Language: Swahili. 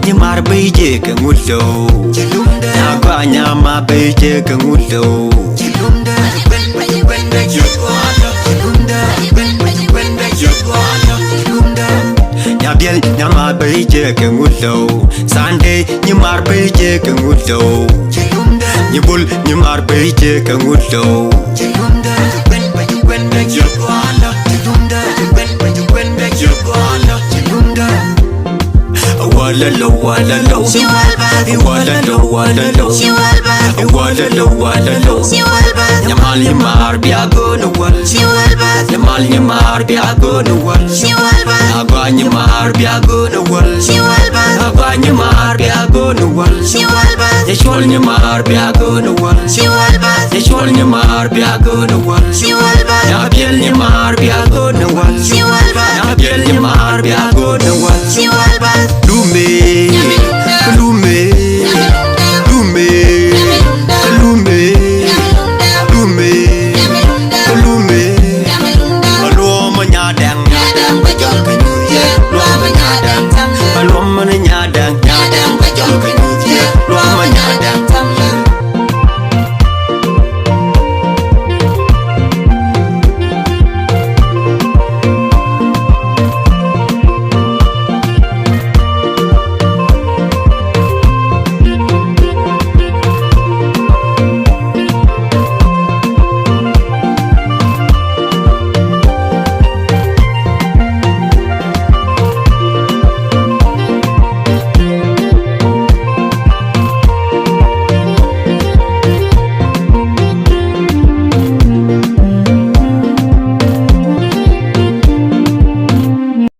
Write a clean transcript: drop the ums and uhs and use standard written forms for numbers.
Nyamar beje kengulo Nyagwa nyama beje kengulo Nyabiel nyama beje kengulo Sunday nyamar beje kengulo Nyibul nyamar beje kengulo Walalo walalo walalo Nyamal nyamar biago no wal Nyamal nyamar biago no wal Agwa nyamar biago no wal Agwa nyamar biago no wal Yeshwal nyamar biago no wal Yeshwal nyamar biago no wal Nabiel nyamar biago no wal Nabiel nyamar biago no wal